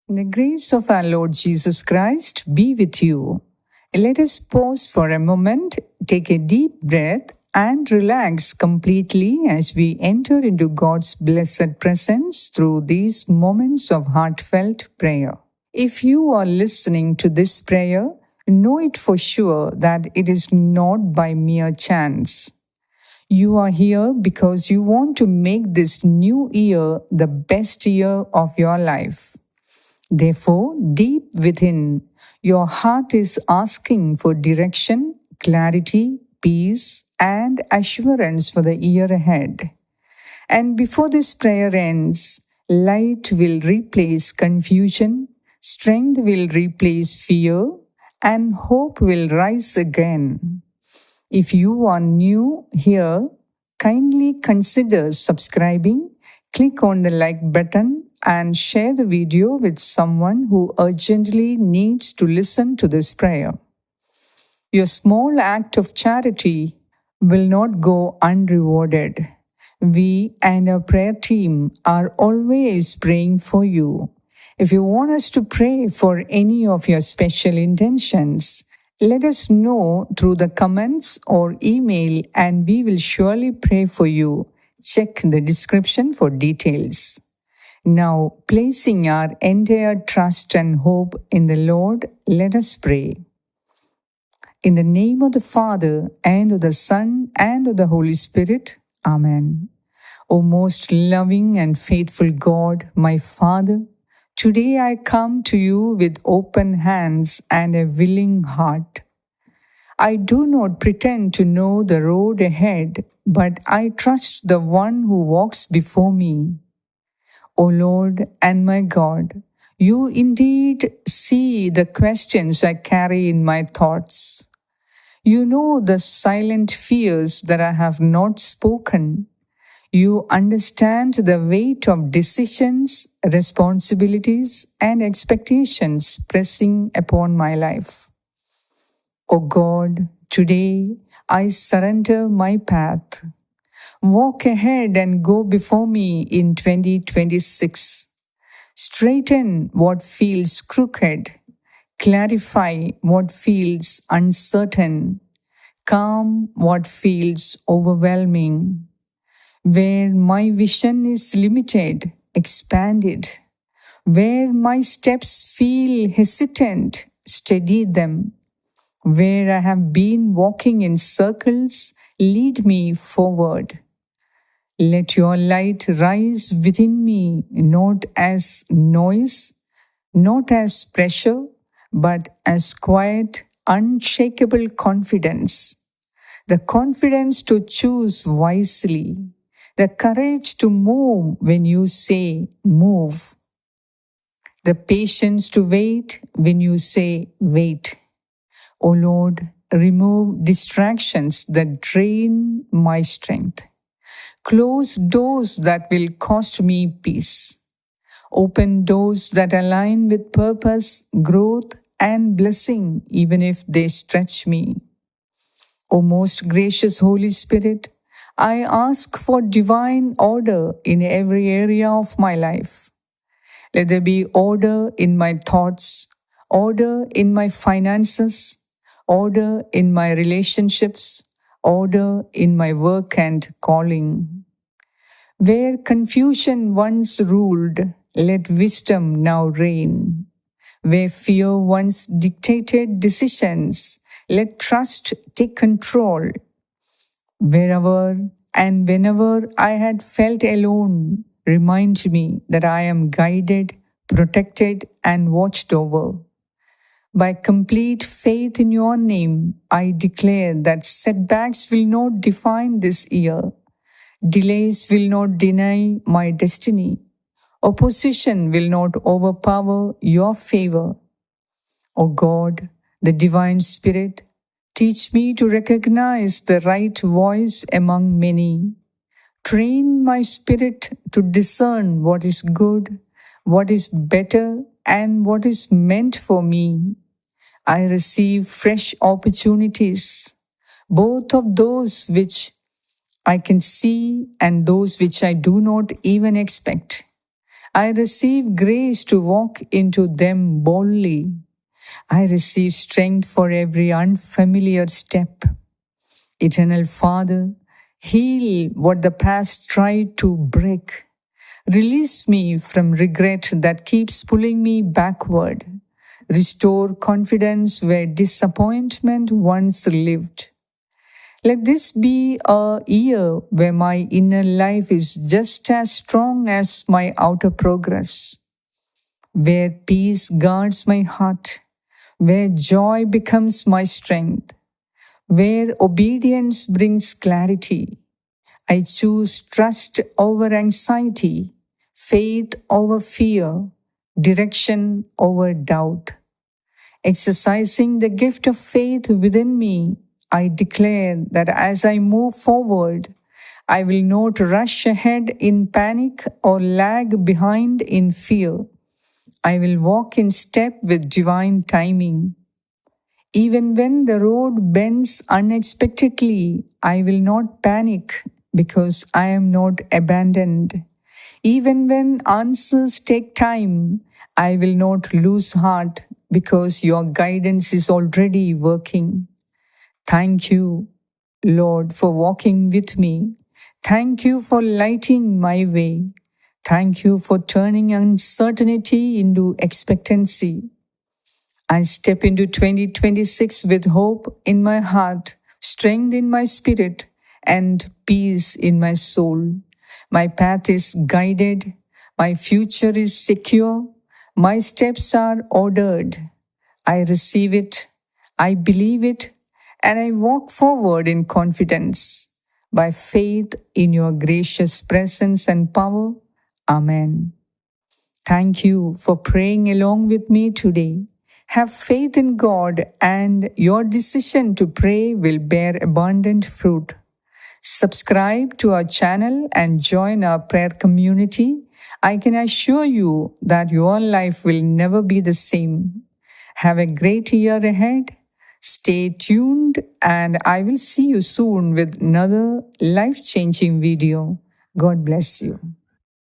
The grace of our Lord Jesus Christ be with you. Let us pause for a moment, take a deep breath, and relax completely as we enter into God's blessed presence through these moments of heartfelt prayer. If you are listening to this prayer, know it for sure that it is not by mere chance. You are here because you want to make this new year the best year of your life. Therefore, deep within, your heart is asking for direction, clarity, peace, and assurance for the year ahead. And before this prayer ends, light will replace confusion, strength will replace fear, and hope will rise again. If you are new here, kindly consider subscribing, click on the like button, and share the video with someone who urgently needs to listen to this prayer. Your small act of charity will not go unrewarded. We and our prayer team are always praying for you. If you want us to pray for any of your special intentions, let us know through the comments or email and we will surely pray for you. Check the description for details. Now, placing our entire trust and hope in the Lord, let us pray. In the name of the Father, and of the Son, and of the Holy Spirit. Amen. O most loving and faithful God, my Father, today I come to you with open hands and a willing heart. I do not pretend to know the road ahead, but I trust the one who walks before me. O Lord and my God, you indeed see the questions I carry in my thoughts. You know the silent fears that I have not spoken. You understand the weight of decisions, responsibilities, and expectations pressing upon my life. O God, today I surrender my path. Walk ahead and go before me in 2026. Straighten what feels crooked. Clarify what feels uncertain. Calm what feels overwhelming. Where my vision is limited, expand it. Where my steps feel hesitant, steady them. Where I have been walking in circles, lead me forward. Let your light rise within me, not as noise, not as pressure, but as quiet, unshakable confidence. The confidence to choose wisely, the courage to move when you say move, the patience to wait when you say wait. O Lord, remove distractions that drain my strength. Close doors that will cost me peace. Open doors that align with purpose, growth, and blessing, even if they stretch me. O most gracious Holy Spirit, I ask for divine order in every area of my life. Let there be order in my thoughts, order in my finances, order in my relationships, order in my work and calling. Where confusion once ruled, let wisdom now reign. Where fear once dictated decisions, let trust take control. Wherever and whenever I had felt alone, remind me that I am guided, protected, and watched over. By complete faith in your name, I declare that setbacks will not define this year. Delays will not deny my destiny. Opposition will not overpower your favor. O God, the divine Spirit, teach me to recognize the right voice among many. Train my spirit to discern what is good, what is better, and what is meant for me. I receive fresh opportunities, both of those which I can see and those which I do not even expect. I receive grace to walk into them boldly. I receive strength for every unfamiliar step. Eternal Father, heal what the past tried to break. Release me from regret that keeps pulling me backward. Restore confidence where disappointment once lived. Let this be a year where my inner life is just as strong as my outer progress, where peace guards my heart, where joy becomes my strength, where obedience brings clarity. I choose trust over anxiety, faith over fear, direction over doubt. Exercising the gift of faith within me, I declare that as I move forward, I will not rush ahead in panic or lag behind in fear. I will walk in step with divine timing. Even when the road bends unexpectedly, I will not panic because I am not abandoned. Even when answers take time, I will not lose heart because your guidance is already working. Thank you, Lord, for walking with me. Thank you for lighting my way. Thank you for turning uncertainty into expectancy. I step into 2026 with hope in my heart, strength in my spirit, and peace in my soul. My path is guided, my future is secure, my steps are ordered. I receive it, I believe it, and I walk forward in confidence. By faith in your gracious presence and power. Amen. Thank you for praying along with me today. Have faith in God, and your decision to pray will bear abundant fruit. Subscribe to our channel and join our prayer community. I can assure you that your life will never be the same. Have a great year ahead. Stay tuned, and I will see you soon with another life-changing video. God bless you.